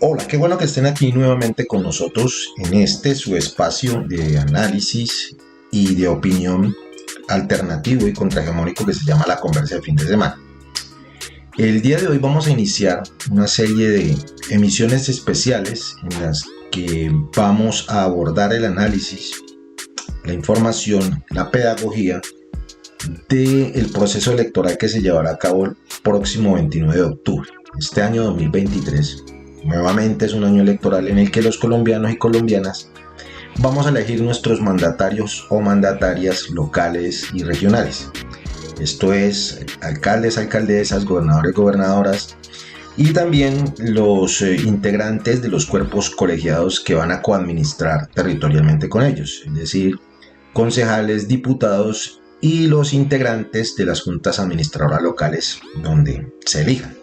Hola, qué bueno que estén aquí nuevamente con nosotros en este su espacio de análisis y de opinión alternativo y contrahegemónico que se llama La Conversa de Fin de Semana. El día de hoy vamos a iniciar una serie de emisiones especiales en las que vamos a abordar el análisis, la información, la pedagogía del proceso electoral que se llevará a cabo el próximo 29 de octubre. Este año 2023 nuevamente es un año electoral en el que los colombianos y colombianas vamos a elegir nuestros mandatarios o mandatarias locales y regionales. Esto es alcaldes, alcaldesas, gobernadores, gobernadoras y también los integrantes de los cuerpos colegiados que van a coadministrar territorialmente con ellos, es decir, concejales, diputados y los integrantes de las juntas administradoras locales donde se elijan.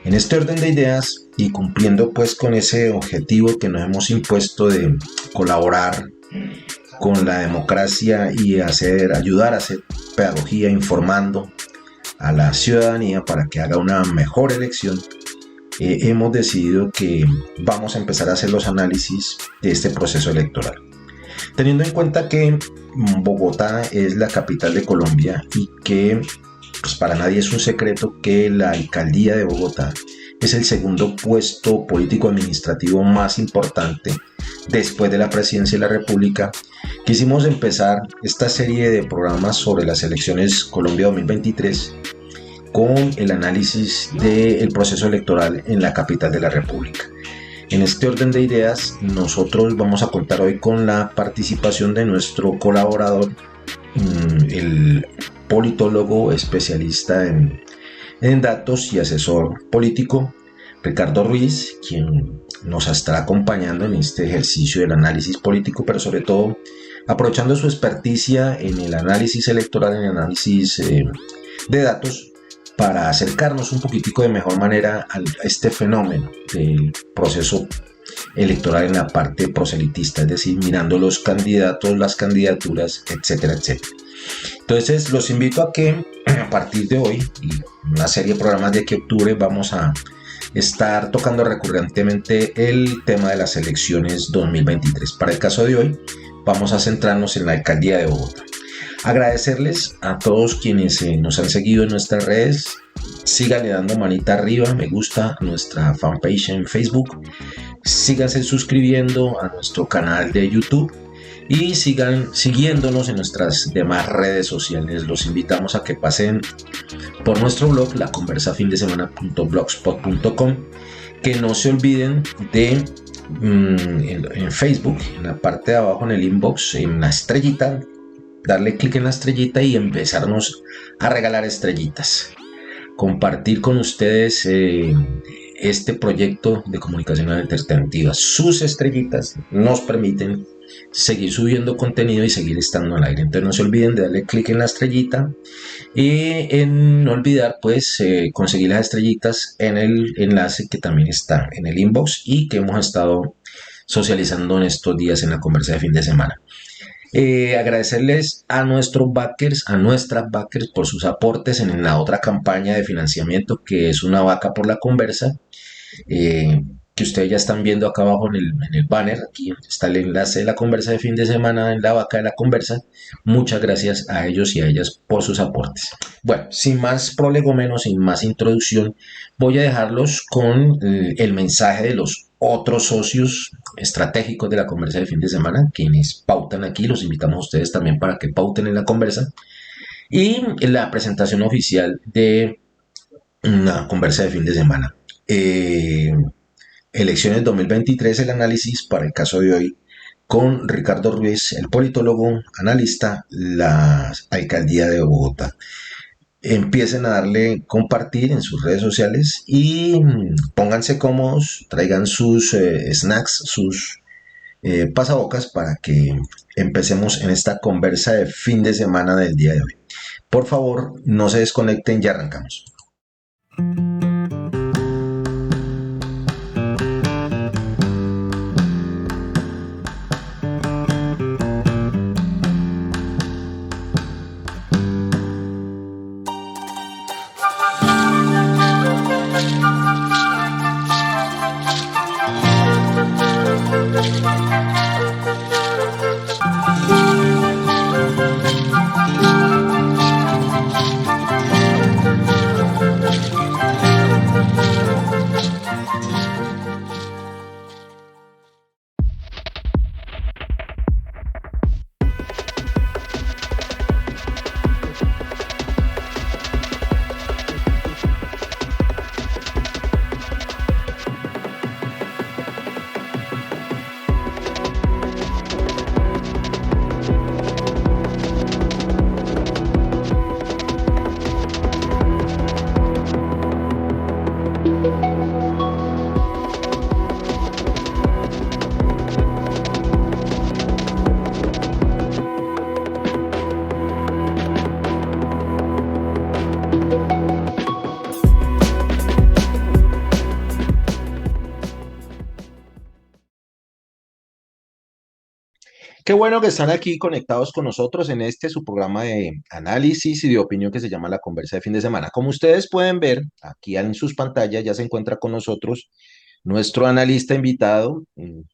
En este orden de ideas y cumpliendo pues con ese objetivo que nos hemos impuesto de colaborar con la democracia y ayudar a hacer pedagogía informando a la ciudadanía para que haga una mejor elección, hemos decidido que vamos a empezar a hacer los análisis de este proceso electoral. Teniendo en cuenta que Bogotá es la capital de Colombia y que pues para nadie es un secreto que la alcaldía de Bogotá es el segundo puesto político administrativo más importante después de la presidencia de la República, quisimos empezar esta serie de programas sobre las elecciones Colombia 2023 con el análisis del proceso electoral en la capital de la República. En este orden de ideas, nosotros vamos a contar hoy con la participación de nuestro colaborador, el politólogo especialista en datos y asesor político, Ricardo Ruiz, quien nos estará acompañando en este ejercicio del análisis político, pero sobre todo aprovechando su experticia en el análisis electoral, en el análisis de datos, para acercarnos un poquitico de mejor manera a este fenómeno del proceso electoral en la parte proselitista, es decir, mirando los candidatos, las candidaturas, etcétera, etcétera. Entonces los invito a que a partir de hoy y una serie de programas de aquí a octubre vamos a estar tocando recurrentemente el tema de las elecciones 2023. Para el caso de hoy vamos a centrarnos en la alcaldía de Bogotá. Agradecerles a todos quienes nos han seguido en nuestras redes. Síganle dando manita arriba, me gusta a nuestra fanpage en Facebook. Síganse suscribiendo a nuestro canal de YouTube y sigan siguiéndonos en nuestras demás redes sociales. Los invitamos a que pasen por nuestro blog laconversafindessemana.blogspot.com, que no se olviden de en Facebook, en la parte de abajo en el inbox, en la estrellita, darle clic en la estrellita y empezarnos a regalar estrellitas, compartir con ustedes este proyecto de comunicación alternativa. Sus estrellitas nos permiten seguir subiendo contenido y seguir estando al aire. Entonces no se olviden de darle clic en la estrellita y en no olvidar pues conseguir las estrellitas en el enlace que también está en el inbox y que hemos estado socializando en estos días en la conversa de fin de semana. Agradecerles a nuestros backers, a nuestras backers por sus aportes en la otra campaña de financiamiento que es Una Vaca por la Conversa, que ustedes ya están viendo acá abajo en el banner. Aquí está el enlace de la conversa de fin de semana en La Vaca de la Conversa. Muchas gracias a ellos y a ellas por sus aportes. Bueno, sin más prolegómenos, sin más introducción, voy a dejarlos con el mensaje de los otros socios estratégicos de la conversa de fin de semana, quienes pautan aquí. Los invitamos a ustedes también para que pauten en la conversa, y la presentación oficial de una conversa de fin de semana. Elecciones 2023, el análisis para el caso de hoy con Ricardo Ruiz, el politólogo, analista, la alcaldía de Bogotá. Empiecen a darle compartir en sus redes sociales y pónganse cómodos, traigan sus snacks, sus pasabocas para que empecemos en esta conversa de fin de semana del día de hoy. Por favor, no se desconecten, ya arrancamos. Qué bueno que están aquí conectados con nosotros en este su programa de análisis y de opinión que se llama La Conversa de Fin de Semana. Como ustedes pueden ver, aquí en sus pantallas ya se encuentra con nosotros nuestro analista invitado,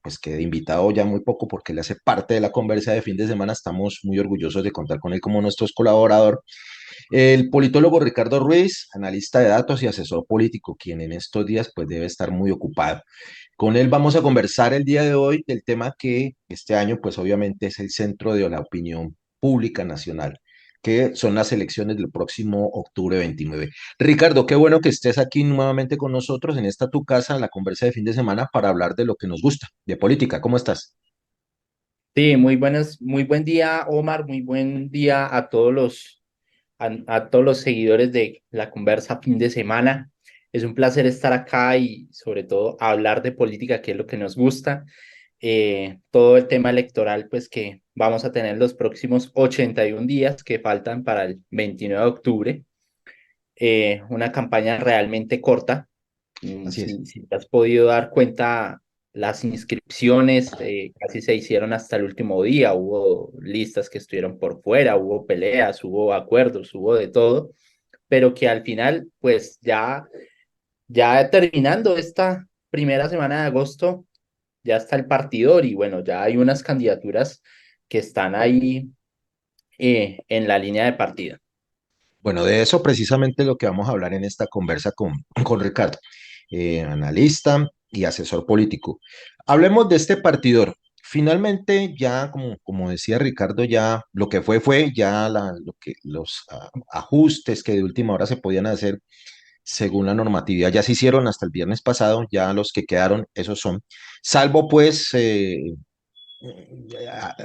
pues que de invitado ya muy poco porque le hace parte de la conversa de fin de semana. Estamos muy orgullosos de contar con él como nuestro colaborador. El politólogo Ricardo Ruiz, analista de datos y asesor político, quien en estos días pues debe estar muy ocupado. Con él vamos a conversar el día de hoy del tema que este año pues obviamente es el centro de la opinión pública nacional, que son las elecciones del próximo octubre 29. Ricardo, qué bueno que estés aquí nuevamente con nosotros en esta tu casa, en la conversa de fin de semana, para hablar de lo que nos gusta, de política. ¿Cómo estás? Sí, muy buen día, Omar, muy buen día a a todos los seguidores de la conversa fin de semana. Es un placer estar acá y sobre todo hablar de política, que es lo que nos gusta. Todo el tema electoral, pues que vamos a tener los próximos 81 días que faltan para el 29 de octubre. Una campaña realmente corta. Así es. Si te has podido dar cuenta, las inscripciones casi se hicieron hasta el último día. Hubo listas que estuvieron por fuera, hubo peleas, hubo acuerdos, hubo de todo, pero que al final, pues ya terminando esta primera semana de agosto, ya está el partidor y bueno, ya hay unas candidaturas que están ahí en la línea de partida. Bueno, de eso precisamente lo que vamos a hablar en esta conversa con Ricardo, analista y asesor político. Hablemos de este partidor. Finalmente, ya como decía Ricardo, ya lo que fue, ya lo que, los ajustes que de última hora se podían hacer según la normatividad ya se hicieron hasta el viernes pasado, ya los que quedaron, esos son, salvo pues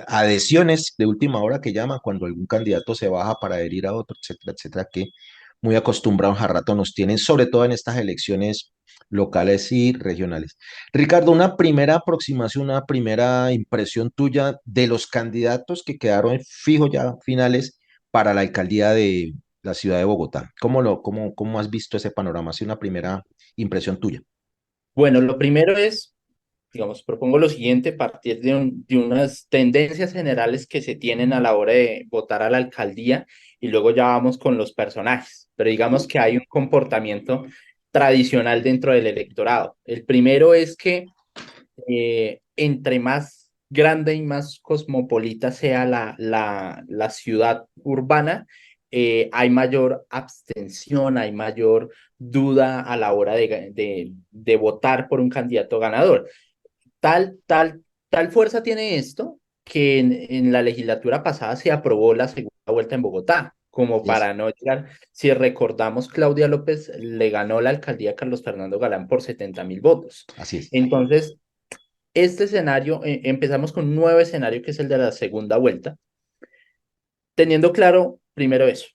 adhesiones de última hora que llaman cuando algún candidato se baja para adherir a otro, etcétera, etcétera, que muy acostumbrados a rato nos tienen, sobre todo en estas elecciones locales y regionales. Ricardo, una primera aproximación, una primera impresión tuya de los candidatos que quedaron fijos ya finales para la alcaldía de la ciudad de Bogotá. ¿Cómo has visto ese panorama? Así una primera impresión tuya. Bueno, lo primero es, digamos, propongo lo siguiente, partir de unas tendencias generales que se tienen a la hora de votar a la alcaldía y luego ya vamos con los personajes, pero digamos que hay un comportamiento tradicional dentro del electorado. El primero es que entre más grande y más cosmopolita sea la ciudad urbana, hay mayor abstención, hay mayor duda a la hora de votar por un candidato ganador. Tal fuerza tiene esto que en la legislatura pasada se aprobó la segunda vuelta en Bogotá, como Así es, para no llegar, si recordamos, Claudia López le ganó la alcaldía a Carlos Fernando Galán por 70.000 votos. así es. Entonces, este escenario, empezamos con un nuevo escenario que es el de la segunda vuelta, teniendo claro primero eso,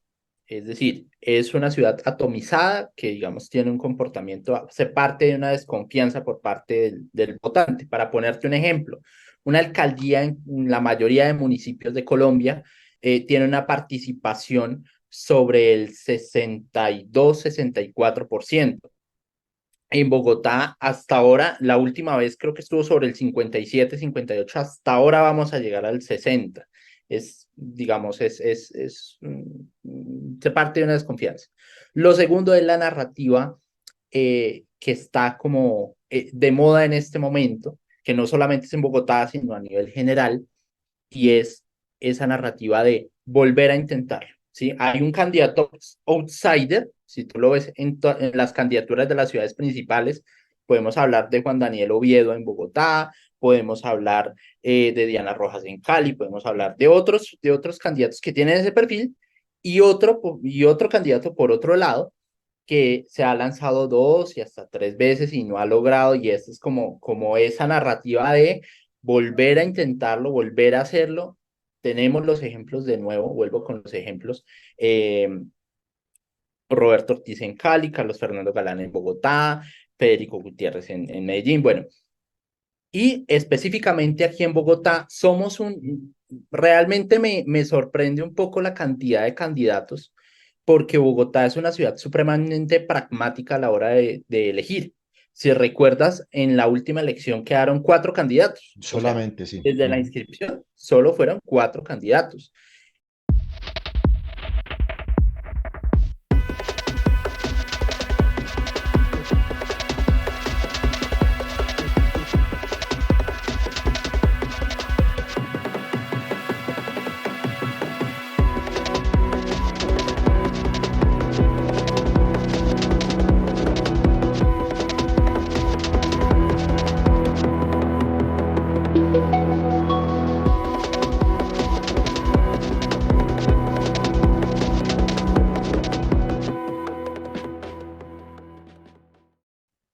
es decir, es una ciudad atomizada que, digamos, tiene un comportamiento, se parte de una desconfianza por parte del votante. Para ponerte un ejemplo, una alcaldía en la mayoría de municipios de Colombia tiene una participación sobre el 62-64%. En Bogotá, hasta ahora, la última vez creo que estuvo sobre el 57-58, hasta ahora vamos a llegar al 60. Digamos, se parte de una desconfianza. Lo segundo es la narrativa que está como de moda en este momento, que no solamente es en Bogotá, sino a nivel general, y es esa narrativa de volver a intentarlo. ¿Sí? Hay un candidato outsider, si tú lo ves en las candidaturas de las ciudades principales, podemos hablar de Juan Daniel Oviedo en Bogotá, podemos hablar de Diana Rojas en Cali, podemos hablar de otros candidatos que tienen ese perfil y otro candidato por otro lado que se ha lanzado dos y hasta tres veces y no ha logrado, y esta es como esa narrativa de volver a intentarlo, volver a hacerlo. Tenemos los ejemplos de nuevo, vuelvo con los ejemplos. Roberto Ortiz en Cali, Carlos Fernando Galán en Bogotá, Federico Gutiérrez en Medellín. Bueno, y específicamente aquí en Bogotá realmente me sorprende un poco la cantidad de candidatos, porque Bogotá es una ciudad supremamente pragmática a la hora de elegir. Si recuerdas, en la última elección quedaron 4 candidatos, o sea, Solamente, sí. desde la inscripción solo fueron 4 candidatos.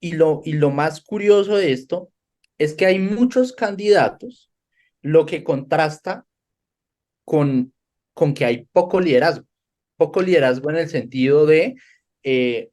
Y lo más curioso de esto es que hay muchos candidatos, lo que contrasta con, con que hay poco liderazgo. Poco liderazgo en el sentido de,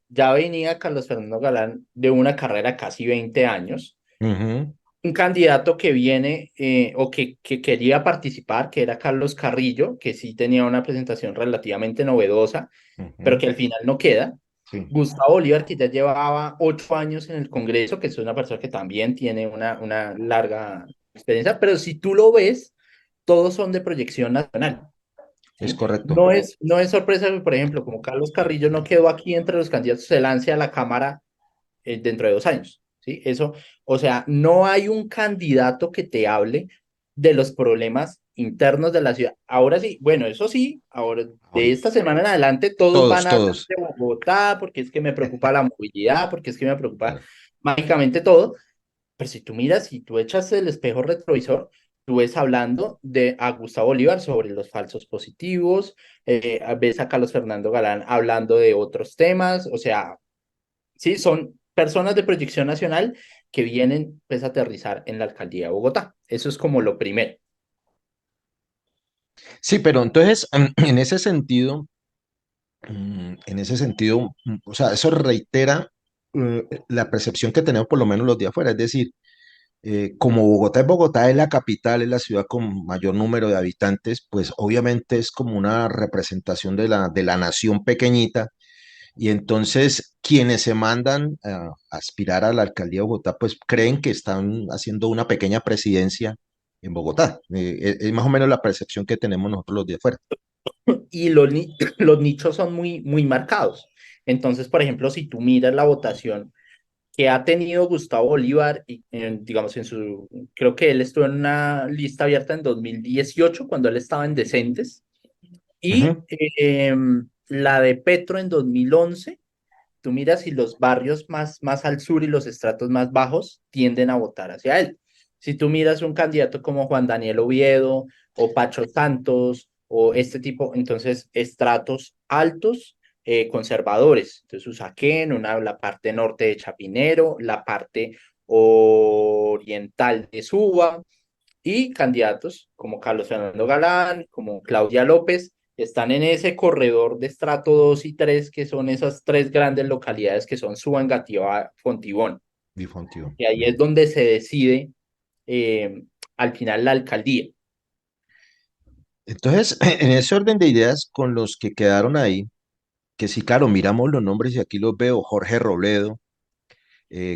ya venía Carlos Fernando Galán de una carrera casi 20 años, Ujú, un candidato que viene o que quería participar, que era Carlos Carrillo, que sí tenía una presentación relativamente novedosa, pero ujú, que al final no queda. sí, Gustavo Bolívar, que ya llevaba 8 años en el Congreso, que es una persona que también tiene una larga experiencia, pero si tú lo ves, todos son de proyección nacional. es ¿Sí? correcto. No es sorpresa que, por ejemplo, como Carlos Carrillo no quedó aquí entre los candidatos, se lance a la Cámara dentro de 2 años, ¿sí? Eso, o sea, no hay un candidato que te hable de los problemas internos de la ciudad. Ahora sí, bueno, eso sí, ahora de Hoy, esta semana en adelante todos todos, van a hablar todos. de Bogotá, porque es que me preocupa la movilidad, porque es que me preocupa Claro. mágicamente todo, pero si tú miras, si tú echas el espejo retrovisor, tú ves hablando de a Gustavo Bolívar sobre los falsos positivos, ves a Carlos Fernando Galán hablando de otros temas, o sea, sí, son personas de proyección nacional que vienen pues a aterrizar en la alcaldía de Bogotá. Eso es como lo primero. Sí, pero entonces, en ese sentido, o sea, eso reitera la percepción que tenemos por lo menos los de afuera, es decir, como Bogotá es la capital, es la ciudad con mayor número de habitantes, pues obviamente es como una representación de la nación pequeñita, y entonces quienes se mandan a aspirar a la alcaldía de Bogotá, pues creen que están haciendo una pequeña presidencia en Bogotá. Es más o menos la percepción que tenemos nosotros los de afuera. Y los nichos son muy, muy marcados. Entonces, por ejemplo, si tú miras la votación que ha tenido Gustavo Bolívar, y, digamos, creo que él estuvo en una lista abierta en 2018 cuando él estaba en Decentes, y Ujú. la de Petro en 2011. Tú miras si los barrios más al sur y los estratos más bajos tienden a votar hacia él. Si tú miras un candidato como Juan Daniel Oviedo o Pacho Santos o este tipo, entonces estratos altos, conservadores. Entonces Usaquén, la parte norte de Chapinero, la parte oriental de Suba, y candidatos como Carlos Fernando Galán, como Claudia López, están en ese corredor de estrato 2 y 3, que son esas tres grandes localidades que son Suba, Engativá, Fontibón. Difuntivo. Y ahí es donde se decide eh, al final la alcaldía. Entonces, en ese orden de ideas con los que quedaron ahí, que sí, claro, miramos los nombres y aquí los veo: Jorge Robledo,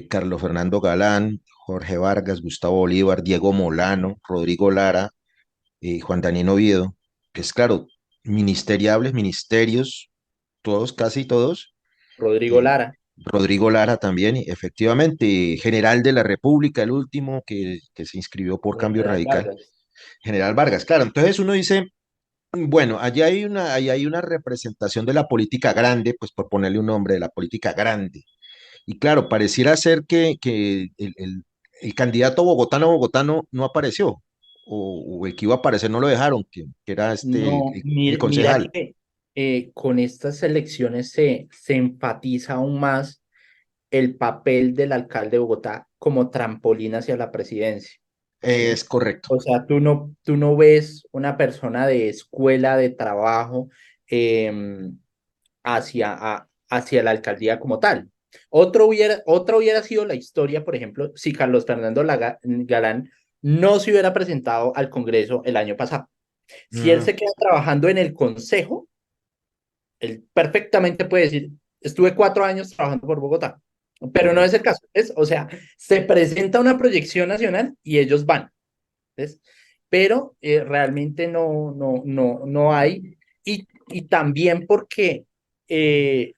Carlos Fernando Galán, Jorge Vargas, Gustavo Bolívar, Diego Molano, Rodrigo Lara, Juan Daniel Oviedo, que es claro, ministeriables, ministerios, todos, casi todos. Rodrigo eh, Lara, Rodrigo Lara también, y efectivamente, general de la República, el último que se inscribió por el Cambio general Radical, Vargas. General Vargas, claro. Entonces uno dice, bueno, allá hay una representación de la política grande, pues por ponerle un nombre, de la política grande. Y claro, pareciera ser que el candidato bogotano no apareció, o el que iba a aparecer no lo dejaron, que era No, el mira concejal. que con estas elecciones se enfatiza aún más el papel del alcalde de Bogotá como trampolín hacia la presidencia. ¿Sí? Es correcto. O sea, tú no ves una persona de escuela, de trabajo, em, hacia la alcaldía como tal. Otra hubiera sido la historia, por ejemplo, si Carlos Fernando Galán no se hubiera presentado al Congreso el año pasado. Si él Mm, se queda trabajando en el Consejo, él perfectamente puede decir, estuve 4 años trabajando por Bogotá. pero no es correcto. el caso, ¿ves? O sea, se presenta una proyección nacional y ellos van, ¿ves? Pero realmente no hay, y también porque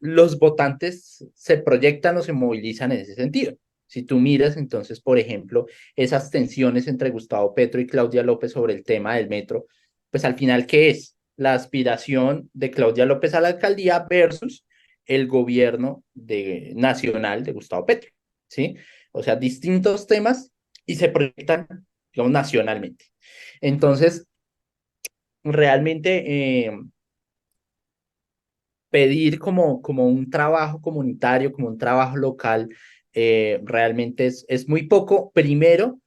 los votantes se proyectan o se movilizan en ese sentido. Si tú miras, entonces, por ejemplo, esas tensiones entre Gustavo Petro y Claudia López sobre el tema del metro, pues al final, ¿qué es? La aspiración de Claudia López a la alcaldía versus el gobierno nacional de Gustavo Petro, ¿sí? O sea, distintos temas y se proyectan, digamos, nacionalmente. Entonces, realmente pedir como un trabajo comunitario, como un trabajo local, realmente es muy poco. Primero,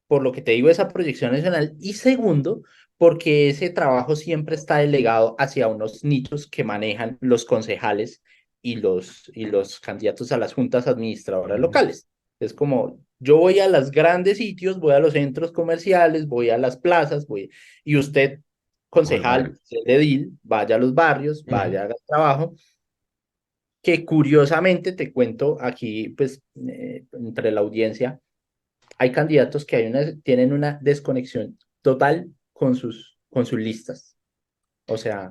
por lo que te digo, esa proyección nacional. Y segundo, porque ese trabajo siempre está delegado hacia unos nichos que manejan los concejales y los candidatos a las juntas administradoras Ujú. locales. Es como, yo voy a los grandes sitios, voy a los centros comerciales, voy a las plazas, y usted, O al concejal, barrio. usted edil, vaya a los barrios, Ujú. vaya a hacer trabajo, que curiosamente te cuento aquí, pues, entre la audiencia, hay candidatos que tienen una desconexión total con sus listas. O sea,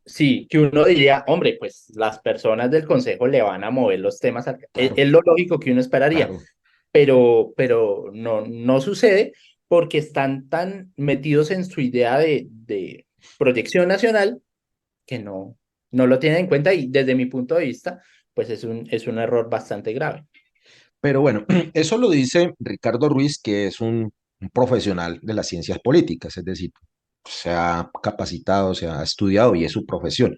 sí, que uno diría, hombre, pues las personas del consejo le van a mover los temas, Claro, es lo lógico que uno esperaría, claro. pero no sucede porque están tan metidos en su idea de proyección nacional que no lo tienen en cuenta, y desde mi punto de vista, pues es un error bastante grave. Pero bueno, eso lo dice Ricardo Ruiz, que es un profesional de las ciencias políticas, es decir, se ha capacitado, se ha estudiado y es su profesión.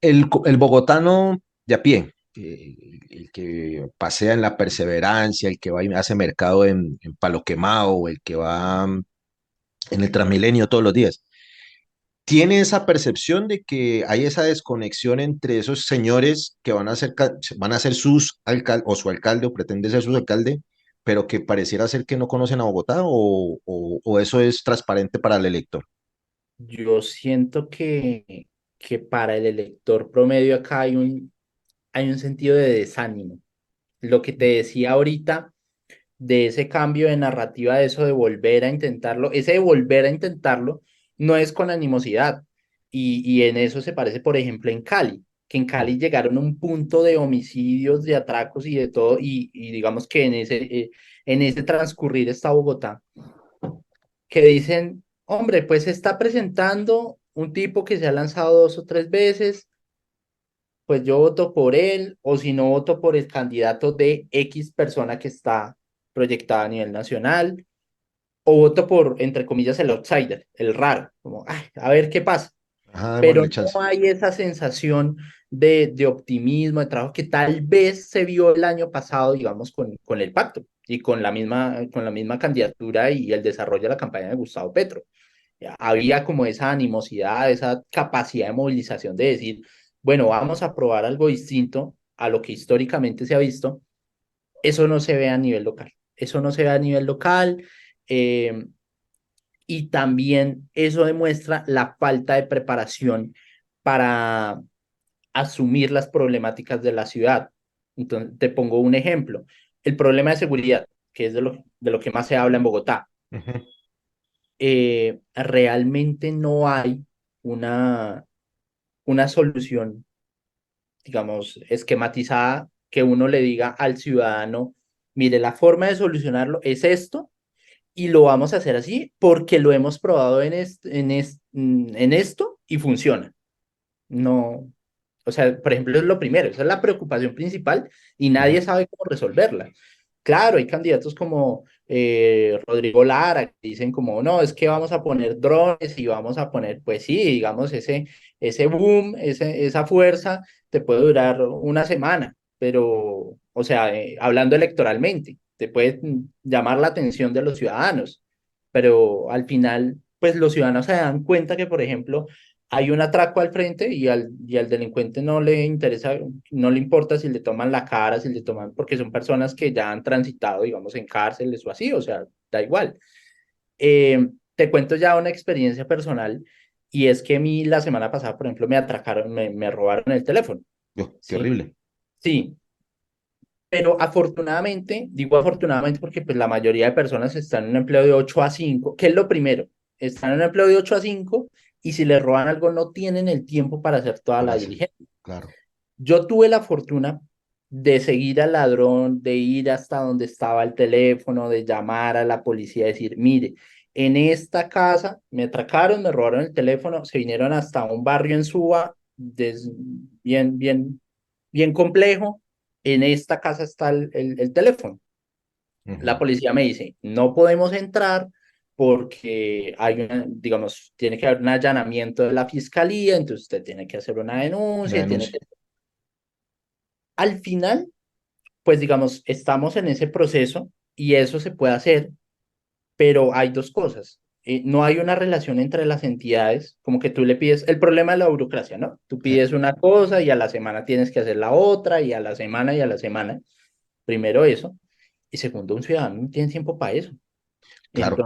El bogotano de a pie, el que pasea en la Perseverancia, el que va y hace mercado en Palo Quemado, o el que va en el Transmilenio todos los días, tiene esa percepción de que hay esa desconexión entre esos señores que van a ser sus alcaldes o su alcalde o pretende ser su alcalde, pero que pareciera ser que no conocen a Bogotá, o eso es transparente para el elector. Yo siento que para el elector promedio acá hay un sentido de desánimo. Lo que te decía ahorita de ese cambio de narrativa, de eso de volver a intentarlo, ese de volver a intentarlo no es con animosidad. Y en eso se parece, por ejemplo, en Cali, que en Cali llegaron a un punto de homicidios, de atracos y de todo, y digamos que en ese transcurrir está Bogotá, que dicen, hombre, pues se está presentando un tipo que se ha lanzado 2 o 3 veces, pues yo voto por él, o si no voto por el candidato de X persona que está proyectada a nivel nacional, o voto por, entre comillas, el outsider, el raro, como, ay, a ver qué pasa. Ajá, Pero démosle chance. no hay esa sensación de optimismo, de trabajo que tal vez se vio el año pasado, digamos, con el pacto y con la misma candidatura y el desarrollo de la campaña de Gustavo Petro. Había como esa animosidad, esa capacidad de movilización de decir, bueno, vamos a probar algo distinto a lo que históricamente se ha visto. Eso no se ve a nivel local. Eso no se ve a nivel local. eh, y también eso demuestra la falta de preparación para asumir las problemáticas de la ciudad. Entonces, te pongo un ejemplo. El problema de seguridad, que es de lo que más se habla en Bogotá. Ujú. Realmente no hay una solución, digamos, esquematizada que uno le diga al ciudadano, mire, la forma de solucionarlo es esto y lo vamos a hacer así porque lo hemos probado en esto y funciona. No, o sea, por ejemplo, es lo primero, esa es la preocupación principal y Ujú. nadie sabe cómo resolverla. Claro, hay candidatos como Rodrigo Lara que dicen como, no, es que vamos a poner drones y vamos a poner, pues sí, digamos, ese boom, esa fuerza te puede durar una semana, pero, o sea, hablando electoralmente, te puede llamar la atención de los ciudadanos, pero al final, pues los ciudadanos se dan cuenta que, por ejemplo, hay un atraco al frente y al delincuente no le interesa, no le importa si le toman la cara, si le toman, porque son personas que ya han transitado, digamos, en cárceles o así, o sea, da igual. Te cuento ya una experiencia personal, y es que a mí la semana pasada, por ejemplo, me atracaron, me robaron el teléfono, Qué ¿sí? horrible. Sí, pero afortunadamente, digo afortunadamente porque pues la mayoría de personas están en un empleo de 8 a 5, que es lo primero, están en un empleo de 8 a 5 y si les roban algo no tienen el tiempo para hacer toda para la hacer, diligencia. claro. Yo tuve la fortuna de seguir al ladrón, de ir hasta donde estaba el teléfono, de llamar a la policía, decir, mire, en esta casa me atracaron, me robaron el teléfono, se vinieron hasta un barrio en Suba, bien, bien, bien complejo, en esta casa está el teléfono. La Ujú. policía me dice, no podemos entrar porque hay una, digamos, tiene que haber un allanamiento de la fiscalía, entonces usted tiene que hacer una La denuncia y tiene denuncia. que... Al final, pues digamos, estamos en ese proceso y eso se puede hacer, pero hay dos cosas. No hay una relación entre las entidades, como que tú le pides, el problema de la burocracia, ¿no? Tú pides una cosa y a la semana tienes que hacer la otra y a la semana y a la semana. Primero eso. Y segundo, un ciudadano no tiene tiempo para eso. Claro,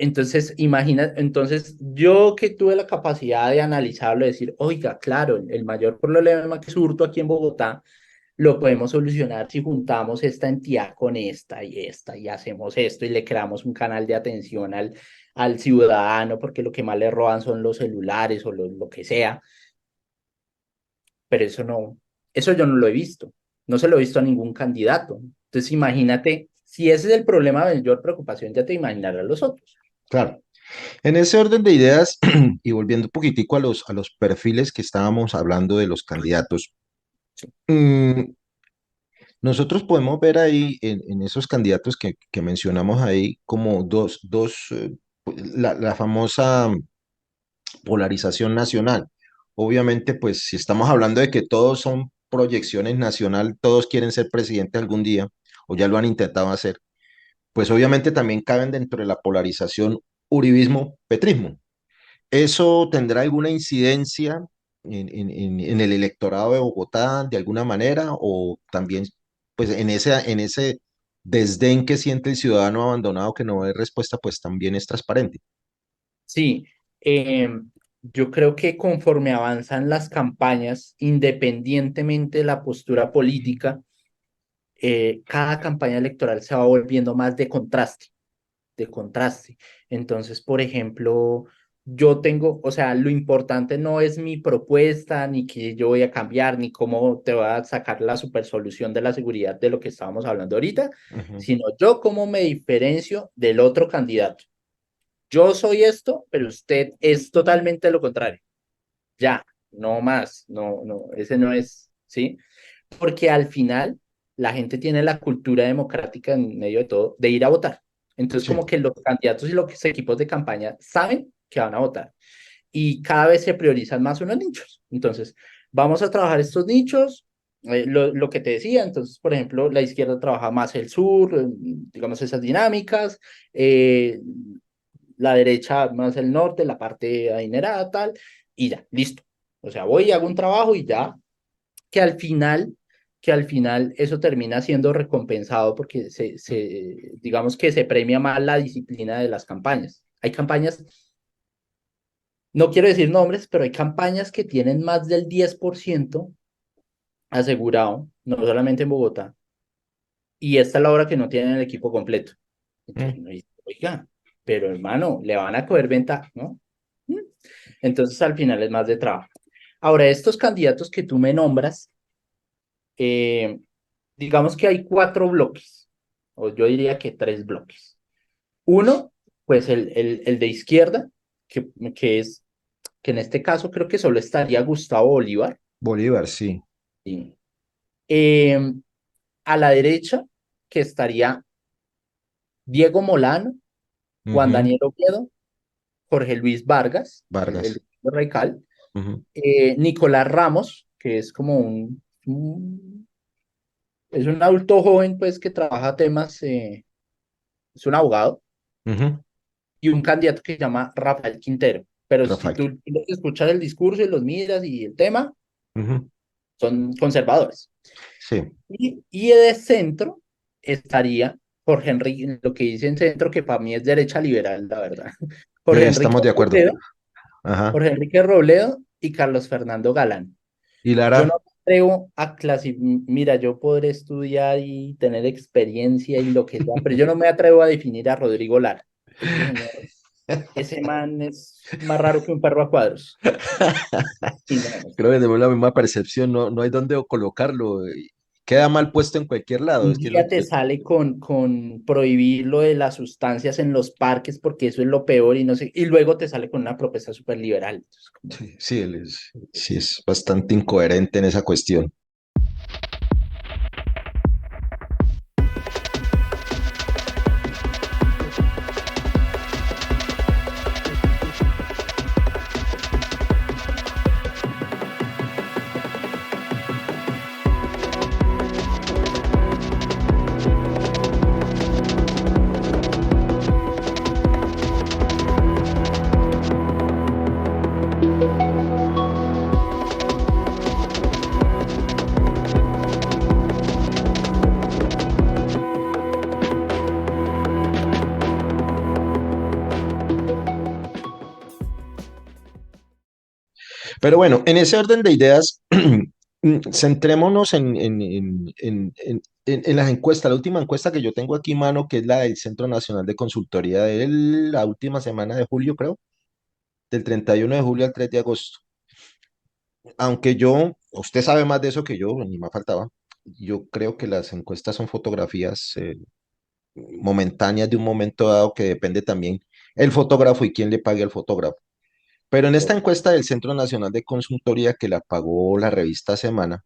Entonces, imagina, entonces yo que tuve la capacidad de analizarlo, de decir, oiga, claro, el mayor problema que surto aquí en Bogotá lo podemos solucionar si juntamos esta entidad con esta y hacemos esto y le creamos un canal de atención al ciudadano porque lo que más le roban son los celulares o lo que sea, pero eso no, eso yo no lo he visto, no se lo he visto a ningún candidato. Entonces imagínate, si ese es el problema de mayor preocupación, ya te imaginarás los otros. claro. En ese orden de ideas, y volviendo un poquitico a los perfiles que estábamos hablando de los candidatos, Sí. mm, nosotros podemos ver ahí en esos candidatos que mencionamos ahí como la famosa polarización nacional. Obviamente, pues si estamos hablando de que todos son proyecciones nacional, todos quieren ser presidente algún día, o ya lo han intentado hacer, pues obviamente también caben dentro de la polarización uribismo-petrismo. ¿Eso tendrá alguna incidencia en el electorado de Bogotá de alguna manera o también pues en ese desdén que siente el ciudadano abandonado que no ve respuesta, pues también es transparente? Sí, eh, yo creo que conforme avanzan las campañas, independientemente de la postura política, cada campaña electoral se va volviendo más de contraste, de contraste. Entonces, por ejemplo, yo tengo, o sea, lo importante no es mi propuesta, ni que yo voy a cambiar, ni cómo te va a sacar la super solución de la seguridad de lo que estábamos hablando ahorita, Ujú. sino yo cómo me diferencio del otro candidato. Yo soy esto, pero usted es totalmente lo contrario. Ya, no más, no, no, ese no es, ¿sí? Porque al final la gente tiene la cultura democrática en medio de todo de ir a votar. Entonces, Sí, como que los candidatos y los equipos de campaña saben que van a votar y cada vez se priorizan más unos nichos. Entonces, vamos a trabajar estos nichos, lo que te decía, entonces, por ejemplo, la izquierda trabaja más el sur, digamos esas dinámicas, la derecha más el norte, la parte adinerada, tal, y ya, listo. O sea, voy y hago un trabajo y ya, que al final, que al final eso termina siendo recompensado porque digamos que se premia más la disciplina de las campañas. Hay campañas, no quiero decir nombres, pero hay campañas que tienen más del 10% asegurado, no solamente en Bogotá, y esta es la hora que no tienen el equipo completo. Entonces mm, uno dice, oiga, pero hermano, le van a coger ventaja, ¿no? ¿Mm? Entonces al final es más de trabajo. Ahora, estos candidatos que tú me nombras, eh, digamos que hay cuatro bloques, o yo diría que tres bloques. Uno, pues el de izquierda, que es, que en este caso creo que solo estaría Gustavo Bolívar. Bolívar, sí. ¿Sí? Eh, a la derecha, que estaría Diego Molano, Juan Ujú. Daniel Oviedo, Jorge Luis Vargas, el Vargas. radical, Ujú. Nicolás Ramos, que es como es un adulto joven, pues, que trabaja temas, es un abogado, Ujú. y un candidato que se llama Rafael Quintero. Pero si Rafael. tú los escuchas el discurso y los miras y el tema, Ujú. son conservadores. Sí, Y de centro estaría Jorge Enrique, lo que dice en centro, que para mí es derecha liberal, la verdad. Jorge Enrique estamos de acuerdo. Robledo, Ajá. Jorge Enrique Robledo y Carlos Fernando Galán. ¿Y Yo no, Lara? atrevo a clasificar, mira, yo podré estudiar y tener experiencia y lo que sea, pero yo no me atrevo a definir a Rodrigo Lara. Ese señor, ese man es más raro que un perro a cuadros. Y no, Creo que tenemos la misma percepción, no, no hay dónde colocarlo. Queda mal puesto en cualquier lado. un Es que día te sale con prohibir lo de las sustancias en los parques porque eso es lo peor y no sé, y luego te sale con una propuesta súper liberal. Entonces, como, sí, sí, sí es bastante incoherente en esa cuestión. Pero bueno, en ese orden de ideas, centrémonos en las encuestas. La última encuesta que yo tengo aquí, mano, que es la del Centro Nacional de Consultoría de la última semana de julio, creo, del 31 de julio al 3 de agosto. Aunque usted sabe más de eso que yo, ni más faltaba, yo creo que las encuestas son fotografías momentáneas de un momento dado que depende también el fotógrafo y quién le pague al fotógrafo. Pero en esta encuesta del Centro Nacional de Consultoría que la pagó la revista Semana,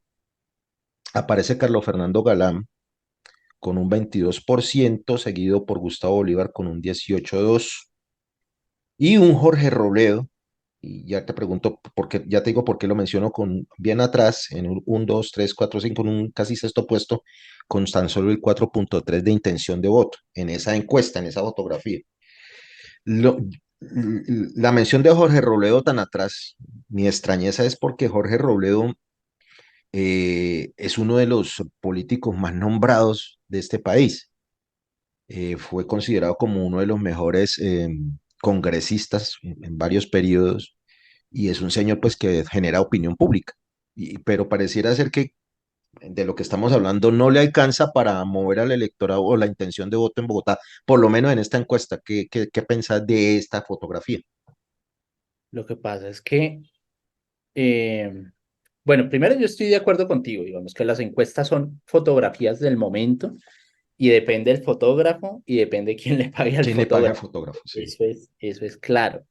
aparece Carlos Fernando Galán con un 22%, seguido por Gustavo Bolívar con un 18,2%, y un Jorge Robledo, y ya te pregunto, ya te digo por qué lo menciono con bien atrás, en un 1, 2, 3, 4, 5, en un casi sexto puesto, con tan solo el 4,3 de intención de voto en esa encuesta, en esa fotografía. Lo- la mención de Jorge Robledo tan atrás, mi extrañeza es porque Jorge Robledo es uno de los políticos más nombrados de este país. Fue considerado como uno de los mejores congresistas en varios periodos y es un señor pues que genera opinión pública. Pero pareciera ser que de lo que estamos hablando no le alcanza para mover al electorado o la intención de voto en Bogotá, por lo menos en esta encuesta. ¿Qué pensás de esta fotografía? lo que pasa es que eh, bueno, primero yo estoy de acuerdo contigo, digamos que las encuestas son fotografías del momento y depende del fotógrafo y depende quién le pague al ¿Quién le paga al fotógrafo. fotógrafo? Sí. Eso es claro.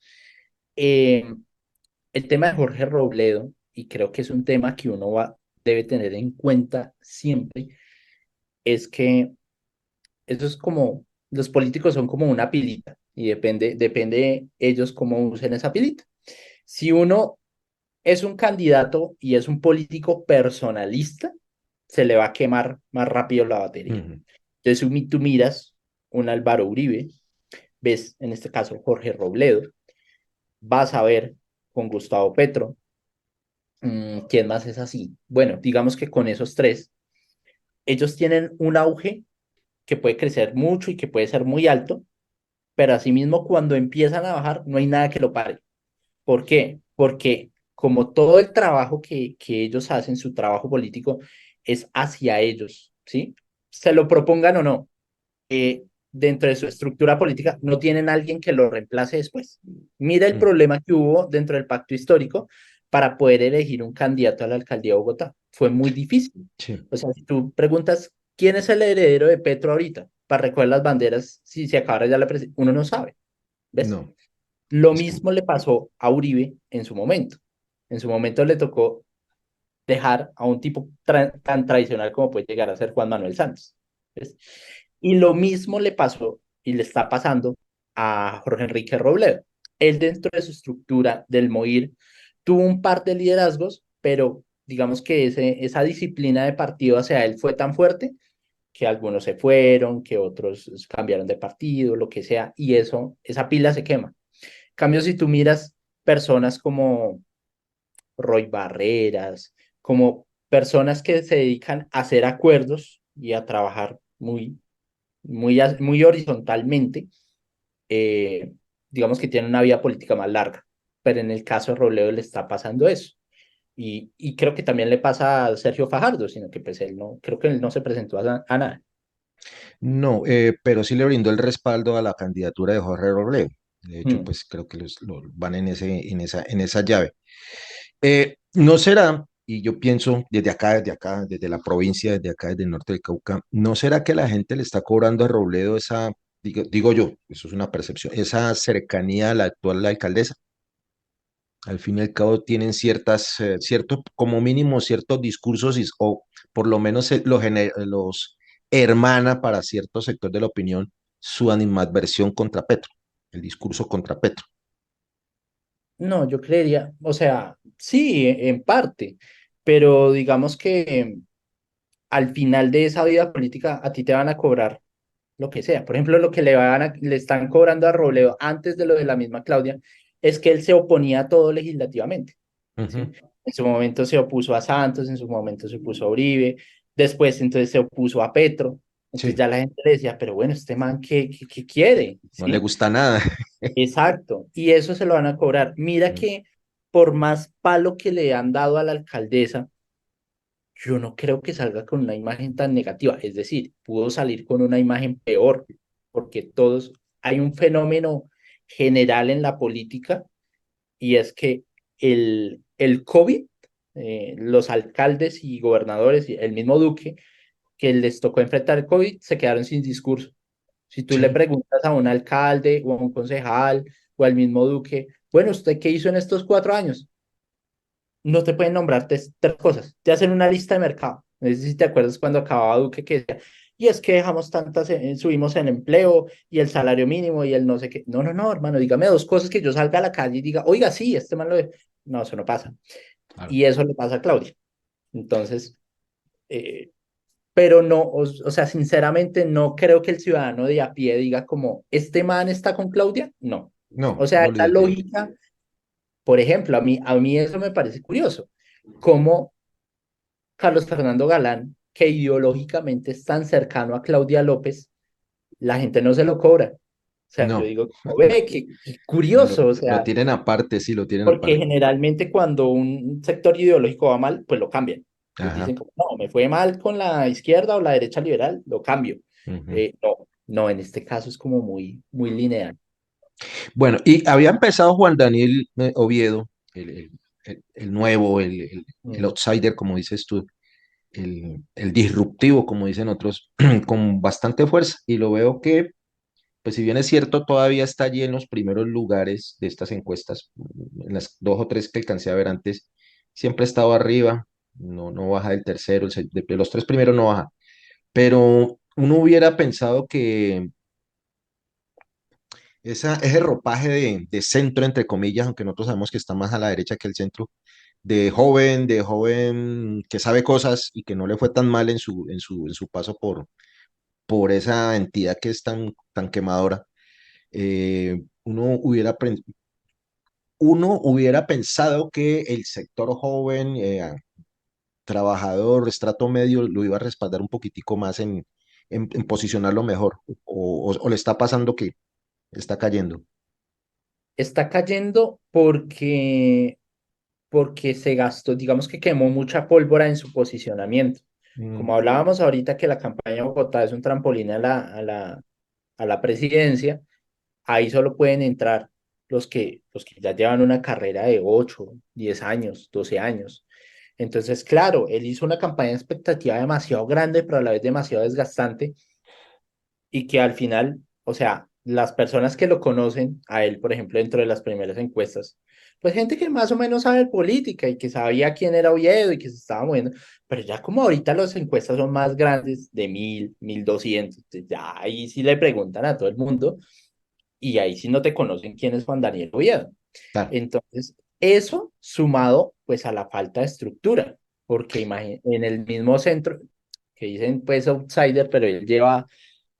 Eh, el tema de Jorge Robledo, y creo que es un tema que debe tener en cuenta siempre, es que eso es como, los políticos son como una pilita y depende ellos cómo usen esa pilita. Si uno es un candidato y es un político personalista, se le va a quemar más rápido la batería. Ujú. Entonces, tú miras un Álvaro Uribe, ves en este caso Jorge Robledo, vas a ver con Gustavo Petro, ¿quién más es así? Bueno, digamos que con esos tres, ellos tienen un auge que puede crecer mucho y que puede ser muy alto, pero asimismo cuando empiezan a bajar no hay nada que lo pare. ¿Por qué? Porque como todo el trabajo que ellos hacen, su trabajo político, es hacia ellos, ¿sí? Se lo propongan o no, dentro de su estructura política, no tienen alguien que lo reemplace después. Mira el Mm. problema que hubo dentro del pacto histórico para poder elegir un candidato a la alcaldía de Bogotá. Fue muy difícil. Sí. O sea, si tú preguntas quién es el heredero de Petro ahorita, para recoger las banderas, si se acabara ya la presidencia, uno no sabe, ¿ves? No. Lo Es que, mismo le pasó a Uribe en su momento. En su momento le tocó dejar a un tipo tan tradicional como puede llegar a ser Juan Manuel Santos. ¿Ves? Y lo mismo le pasó y le está pasando a Jorge Enrique Robledo. Él dentro de su estructura del MOIR tuvo un par de liderazgos, pero digamos que esa disciplina de partido hacia él fue tan fuerte que algunos se fueron, que otros cambiaron de partido, lo que sea, y esa pila se quema. En cambio, si tú miras personas como Roy Barreras, como personas que se dedican a hacer acuerdos y a trabajar muy horizontalmente, eh, digamos que tienen una vida política más larga. Pero en el caso de Robledo le está pasando eso. Y creo que también le pasa a Sergio Fajardo, sino que pues él no, creo que él no se presentó a nada. No, pero sí le brindó el respaldo a la candidatura de Jorge Robledo. De hecho, Mm. pues creo que van en esa llave. ¿No será, y yo pienso desde acá, desde la provincia, desde acá, desde el norte del Cauca, no será que la gente le está cobrando a Robledo esa, digo yo, eso es una percepción, esa cercanía a la actual alcaldesa? Al fin y al cabo tienen ciertos, como mínimo ciertos discursos o por lo menos los hermana para cierto sector de la opinión su animadversión contra Petro, el discurso contra Petro. No, yo creería, o sea, sí, en parte, pero digamos que al final de esa vida política a ti te van a cobrar lo que sea. Por ejemplo, lo que le están cobrando a Robledo antes de lo de la misma Claudia es que él se oponía a todo legislativamente, ¿sí? Ujú. En su momento se opuso a Santos, en su momento se opuso a Uribe, después entonces se opuso a Petro. Entonces Sí, ya la gente le decía, pero bueno, este man, ¿qué quiere? no le ¿Sí? gusta nada. Exacto. Y eso se lo van a cobrar. Mira Mm. que por más palo que le han dado a la alcaldesa, yo no creo que salga con una imagen tan negativa. Es decir, pudo salir con una imagen peor, porque hay un fenómeno general en la política y es que el COVID, los alcaldes y gobernadores, y el mismo Duque, que les tocó enfrentar el COVID, se quedaron sin discurso. Si tú le Sí, preguntas a un alcalde o a un concejal o al mismo Duque, bueno, ¿usted qué hizo en estos 4 años? No te pueden nombrar tres cosas. Te hacen una lista de mercado. No sé si te acuerdas cuando acababa Duque que decía, y es que dejamos subimos el empleo y el salario mínimo y el no sé qué. No, no, no, hermano, dígame dos cosas que yo salga a la calle y diga, oiga, sí, este man lo ve. No, eso no pasa. claro. Y eso le pasa a Claudia. Entonces, eh, pero no, o sea, sinceramente no creo que el ciudadano de a pie diga como, ¿este man está con Claudia? No. O No, sea, no lo la identifico. lógica, por ejemplo, a mí eso me parece curioso. Cómo Carlos Fernando Galán, que ideológicamente es tan cercano a Claudia López, la gente no se lo cobra. O sea, yo No, digo, ve, qué no, curioso, o lo sea, tienen aparte, sí, lo tienen porque aparte. generalmente cuando un sector ideológico va mal, pues lo cambian. Entonces Ajá. dicen, como, no, me fue mal con la izquierda o la derecha liberal, lo cambio. Ujú. No, no, en este caso es como muy lineal. Bueno, y había empezado Juan Daniel Oviedo, el nuevo, el Mm. outsider, como dices tú, el disruptivo, como dicen otros, con bastante fuerza. Y lo veo que, pues si bien es cierto, todavía está allí en los primeros lugares de estas encuestas, en las dos o tres que alcancé a ver antes, siempre ha estado arriba, no baja del tercero, de los tres primeros no baja. Pero uno hubiera pensado que ese ropaje de centro, entre comillas, aunque nosotros sabemos que está más a la derecha que el centro, de joven que sabe cosas y que no le fue tan mal en su paso por esa entidad que es tan quemadora, eh, uno hubiera, pen- uno hubiera pensado que el sector joven, trabajador, estrato medio, lo iba a respaldar un poquitico más en posicionarlo mejor, o le está pasando que está cayendo. Está cayendo porque se gastó, digamos que quemó mucha pólvora en su posicionamiento. Mm. Como hablábamos ahorita que la campaña de Bogotá es un trampolín a la presidencia, ahí solo pueden entrar los que ya llevan una carrera de 8, 10 años, 12 años. Entonces, claro, él hizo una campaña de expectativa demasiado grande, pero a la vez demasiado desgastante y que al final, o sea, las personas que lo conocen a él, por ejemplo, dentro de las primeras encuestas, pues gente que más o menos sabe de política y que sabía quién era Oviedo y que se estaba moviendo, pero ya como ahorita las encuestas son más grandes, de 1.000, 1.200, pues ya ahí sí le preguntan a todo el mundo y ahí sí no te conocen quién es Juan Daniel Oviedo. Claro. Entonces, eso sumado pues a la falta de estructura, porque en el mismo centro, que dicen pues outsider, pero él lleva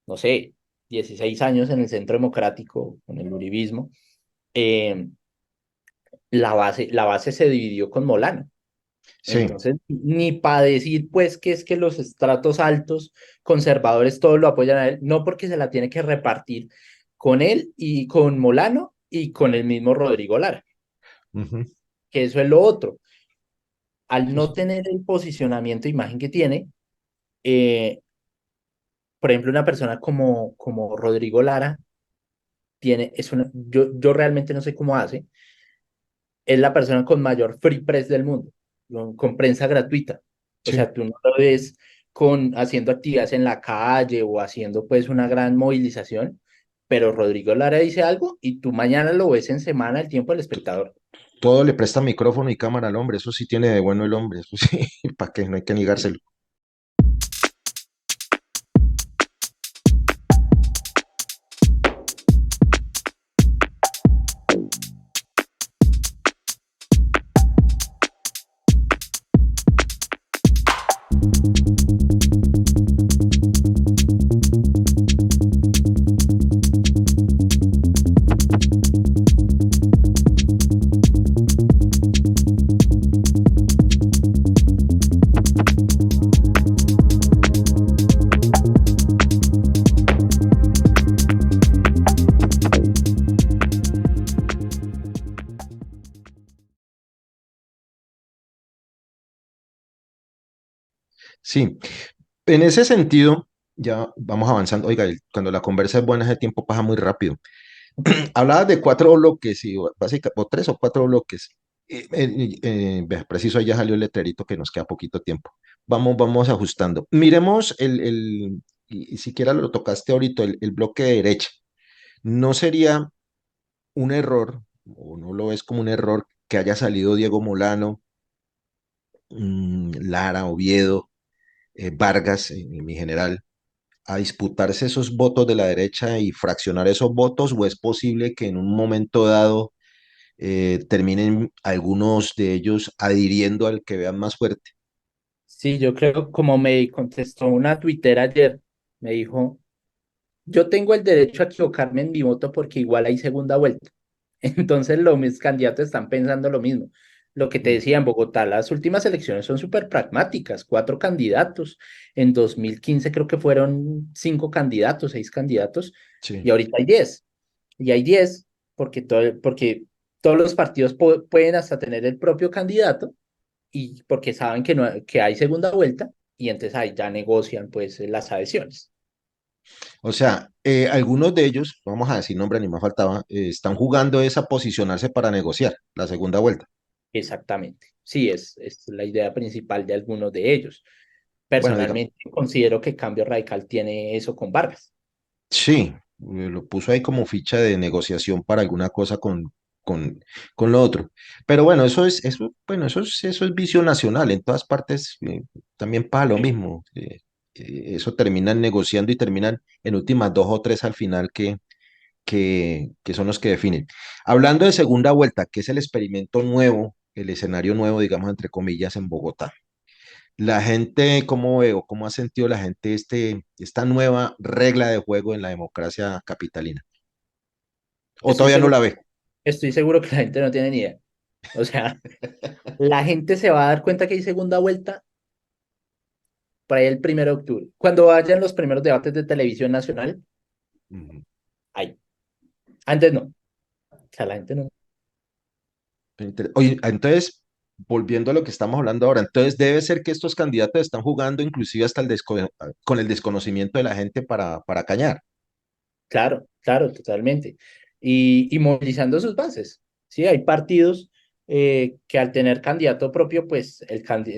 no sé, 16 años en el Centro Democrático con el uribismo, eh, la base se dividió con Molano. Sí. Entonces, ni para decir pues que es que los estratos altos conservadores todos lo apoyan a él, no porque se la tiene que repartir con él y con Molano y con el mismo Rodrigo Lara, Ujú. que eso es lo otro. al Sí, no sí. tener el posicionamiento de imagen que tiene, eh, por ejemplo, una persona como Rodrigo Lara yo realmente no sé cómo hace, es la persona con mayor free press del mundo, con prensa gratuita. O Sí. sea, tú no lo ves haciendo actividades en la calle o haciendo pues una gran movilización, pero Rodrigo Lara dice algo y tú mañana lo ves en Semana El Tiempo del Espectador. Todo le presta micrófono y cámara al hombre, eso sí tiene de bueno el hombre, eso sí, para que no hay que negárselo. Sí, en ese sentido, ya vamos avanzando. Oiga, cuando la conversa es buena, ese tiempo pasa muy rápido. Hablabas de cuatro bloques, y básicamente, o tres o cuatro bloques. Vea, preciso, ahí ya salió el letrerito que nos queda poquito tiempo. Vamos ajustando. Miremos y siquiera lo tocaste ahorita, el bloque de derecha. ¿No sería un error, o no lo ves como un error, que haya salido Diego Molano, Lara, Oviedo, Vargas, en mi general, a disputarse esos votos de la derecha y fraccionar esos votos, o es posible que en un momento dado terminen algunos de ellos adhiriendo al que vean más fuerte? Sí, yo creo, como me contestó una Twitter ayer, me dijo, yo tengo el derecho a equivocarme en mi voto porque igual hay segunda vuelta. Entonces mis candidatos están pensando lo mismo. Lo que te Mm, decía en Bogotá, las últimas elecciones son súper pragmáticas, cuatro candidatos. En 2015 creo que fueron cinco candidatos, seis candidatos, y sí. ahorita hay 10. Y hay 10 porque todos los partidos pueden hasta tener el propio candidato y porque saben que, no, que hay segunda vuelta y entonces ahí ya negocian pues las adhesiones. O sea, algunos de ellos, vamos a decir nombre, ni más faltaba, están jugando es a posicionarse para negociar la segunda vuelta. Exactamente. Sí, es la idea principal de algunos de ellos. Bueno, digamos, Personalmente considero que Cambio Radical tiene eso con Vargas. sí, lo puso ahí como ficha de negociación para alguna cosa con, con lo otro. Pero bueno, bueno, eso es visión nacional. En todas partes también pasa lo Sí. mismo. Eso terminan negociando y terminan en últimas dos o tres al final que son los que definen. Hablando de segunda vuelta, que es el experimento nuevo, el escenario nuevo, digamos, entre comillas, en Bogotá. La gente, ¿cómo veo? ¿Cómo ha sentido la gente esta nueva regla de juego en la democracia capitalina? ¿O Estoy todavía no seguro, la ve? estoy seguro que la gente no tiene ni idea. O sea, la gente se va a dar cuenta que hay segunda vuelta por ahí el 1 de octubre. Cuando vayan los primeros debates de televisión nacional, Ujú. ahí. Antes no. O sea, la gente no. Oye, entonces, volviendo a lo que estamos hablando ahora, entonces debe ser que estos candidatos están jugando inclusive hasta con el desconocimiento de la gente para cañar. Claro, claro, totalmente. Y movilizando sus bases. Sí, hay partidos que al tener candidato propio, pues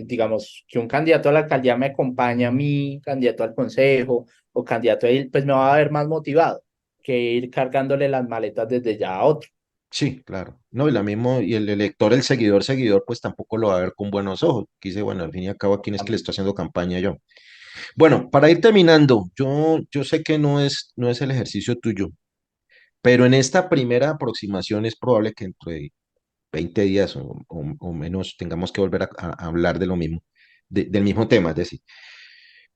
digamos que un candidato a la alcaldía me acompaña a mí, candidato al consejo o candidato a él, pues me va a ver más motivado que ir cargándole las maletas desde ya a otro. Sí, claro. No, y la mismo, y el elector, el seguidor, pues tampoco lo va a ver con buenos ojos. Que dice, bueno, al fin y al cabo, ¿a quién es que le estoy haciendo campaña yo? Bueno, para ir terminando, yo sé que no es el ejercicio tuyo, pero en esta primera aproximación es probable que entre 20 días o menos tengamos que volver a hablar de lo mismo, del mismo tema. Es decir,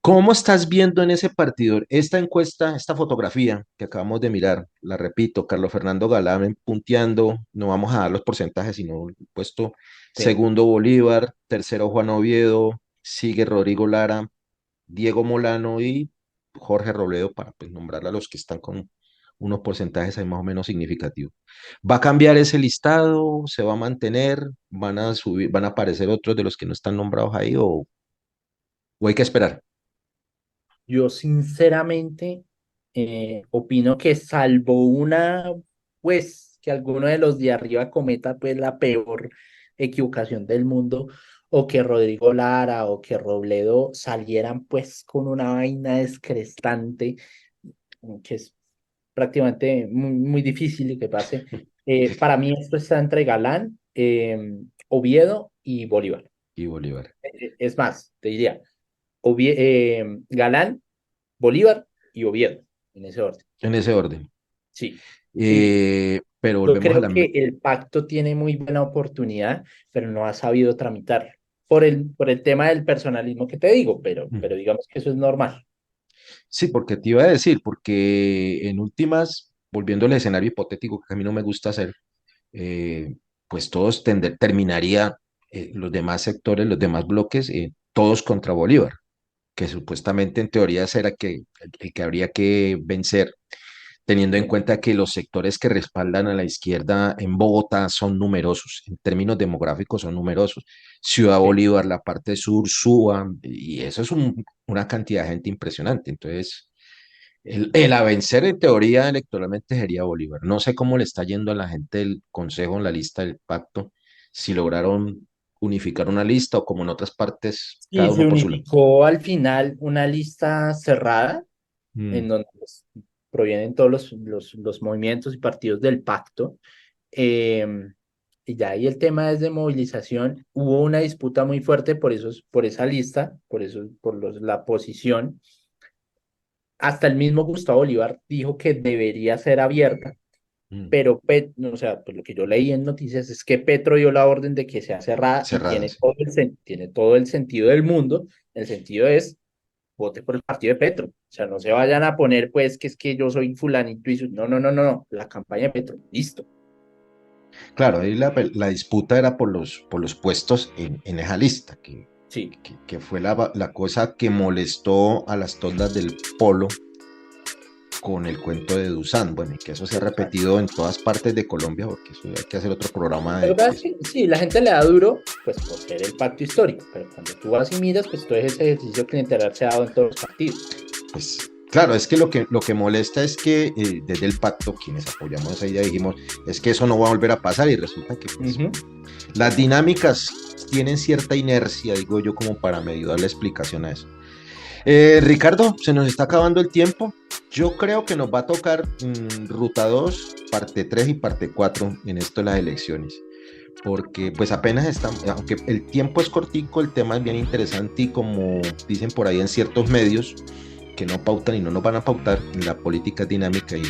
¿cómo estás viendo en ese partido esta encuesta, esta fotografía que acabamos de mirar? La repito, Carlos Fernando Galán punteando, no vamos a dar los porcentajes, sino el puesto Sí. segundo Bolívar, tercero Juan Oviedo, sigue Rodrigo Lara, Diego Molano y Jorge Robledo, para pues, nombrar a los que están unos porcentajes ahí más o menos significativos. ¿Va a cambiar ese listado? ¿Se va a mantener? ¿Van a subir, van a aparecer otros de los que no están nombrados ahí o hay que esperar? Yo sinceramente opino que salvo pues, que alguno de los de arriba cometa pues la peor equivocación del mundo, o que Rodrigo Lara o que Robledo salieran pues con una vaina descrestante, que es prácticamente muy difícil que pase. Para mí esto está entre Galán, Oviedo y Bolívar. Y Bolívar. Es más, te diría, Galán, Bolívar y Oviedo, en ese orden. En ese orden. Sí. Y Pero yo volvemos a creo la... que el pacto tiene muy buena oportunidad, pero no ha sabido tramitarlo. Por el tema del personalismo que te digo, pero digamos que eso es normal. Sí, porque te iba a decir, porque en últimas, volviendo al escenario hipotético que a mí no me gusta hacer, eh, pues todos terminaría, los demás sectores, los demás bloques, todos contra Bolívar, que supuestamente en teoría será el que habría que vencer, teniendo en Sí, cuenta que los sectores que respaldan a la izquierda en Bogotá son numerosos, en términos demográficos son numerosos. Ciudad sí. Bolívar, la parte sur, Suba, y eso es una cantidad de gente impresionante. Entonces, el a vencer en teoría electoralmente sería Bolívar. No sé cómo le está yendo a la gente del Consejo en la lista del pacto, si lograron unificar una lista o como en otras partes, cada Y se uno por su lado. unificó al final una lista cerrada en Mm, donde pues, provienen todos los movimientos y partidos del pacto. Eh, y ya ahí el tema es de movilización. Hubo una disputa muy fuerte por esa lista, la posición. Hasta el mismo Gustavo Bolívar dijo que debería ser abierta, mm, pero o sea, pues lo que yo leí en noticias es que Petro dio la orden de que sea cerrada y cerradas. tiene todo el sentido del mundo. El sentido es vote por el partido de Petro. O sea, no se vayan a poner, pues, que es que yo soy fulanito y no, no, no, no, no. La campaña de Petro, listo. Claro, ahí la disputa era por los puestos en esa lista, Sí. que fue la cosa que molestó a las tondas del polo con el cuento de Dusan. Bueno, y que eso se ha repetido en todas partes de Colombia, porque eso hay que hacer otro programa La verdad es que sí, la gente le da duro, pues, por ser el pacto histórico, pero cuando tú vas y miras, pues, todo ese ejercicio clientelar se ha dado en todos los partidos. pues claro, es que lo que molesta es que desde el pacto, quienes apoyamos esa idea, dijimos, es que eso no va a volver a pasar y resulta que pues, Ujú. las dinámicas tienen cierta inercia, digo yo, como para medio dar la explicación a eso. Ricardo, se nos está acabando el tiempo. Yo creo que nos va a tocar Ruta 2, parte 3 y parte 4 en esto de las elecciones. Porque pues apenas estamos, aunque el tiempo es cortico, el tema es bien interesante y como dicen por ahí en ciertos medios que no pautan y no nos van a pautar, la política es dinámica y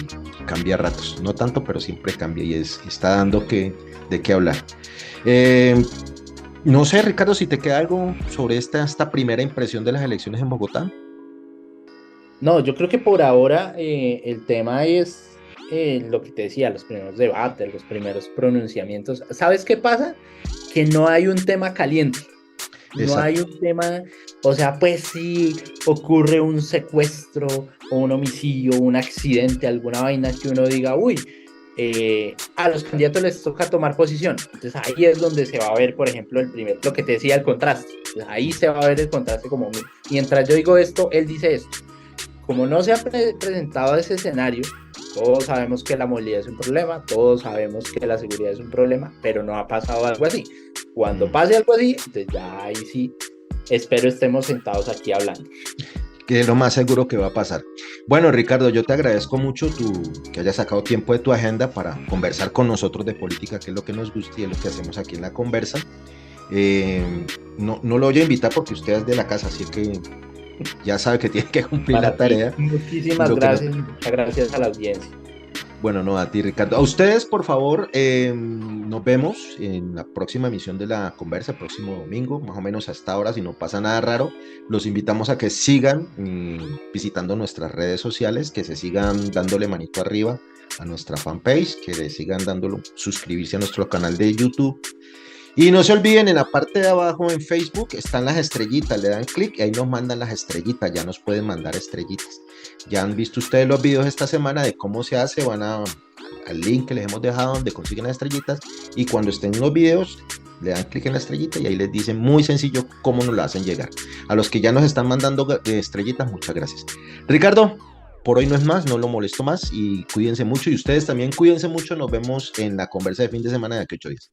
cambia a ratos. No tanto, pero siempre cambia y está dando de qué hablar. Eh, no sé, Ricardo, si te queda algo sobre esta primera impresión de las elecciones en Bogotá. No, yo creo que por ahora el tema es lo que te decía, los primeros debates, los primeros pronunciamientos. ¿Sabes qué pasa? Que no hay un tema caliente, no hay Exacto. un tema, o sea, pues si ocurre un secuestro o un homicidio, un accidente, alguna vaina que uno diga, uy, a los candidatos les toca tomar posición. Entonces ahí es donde se va a ver, por ejemplo, lo que te decía, el contraste. Entonces, ahí se va a ver el contraste como, mientras yo digo esto, él dice esto. Como no se ha presentado ese escenario, todos sabemos que la movilidad es un problema, todos sabemos que la seguridad es un problema, pero no ha pasado algo así. Cuando Mm. pase algo así, entonces ya ahí sí, espero estemos sentados aquí hablando. Que es lo más seguro que va a pasar. Bueno, Ricardo, yo te agradezco mucho que hayas sacado tiempo de tu agenda para conversar con nosotros de política, que es lo que nos gusta y es lo que hacemos aquí en la conversa. No lo voy a invitar porque usted es de la casa, así que ya sabe que tiene que cumplir la Para ti, tarea. Y muchísimas lo que nos, gracias, muchas gracias a la audiencia. bueno, no, a ti, Ricardo. A ustedes, por favor, nos vemos en la próxima emisión de la conversa, el próximo domingo, más o menos hasta ahora, si no pasa nada raro. Los invitamos a que sigan visitando nuestras redes sociales, que se sigan dándole manito arriba a nuestra fanpage, que le sigan dándolo, suscribirse a nuestro canal de YouTube Y no se olviden, en la parte de abajo en Facebook están las estrellitas, le dan clic y ahí nos mandan las estrellitas, ya nos pueden mandar estrellitas. Ya han visto ustedes los videos esta semana de cómo se hace, al link que les hemos dejado donde consiguen las estrellitas y cuando estén los videos le dan clic en la estrellita y ahí les dicen muy sencillo cómo nos lo hacen llegar. A los que ya nos están mandando estrellitas, muchas gracias. Ricardo, por hoy no es más, no lo molesto más y cuídense mucho y ustedes también cuídense mucho. Nos vemos en la conversa de fin de semana de aquí 8 días.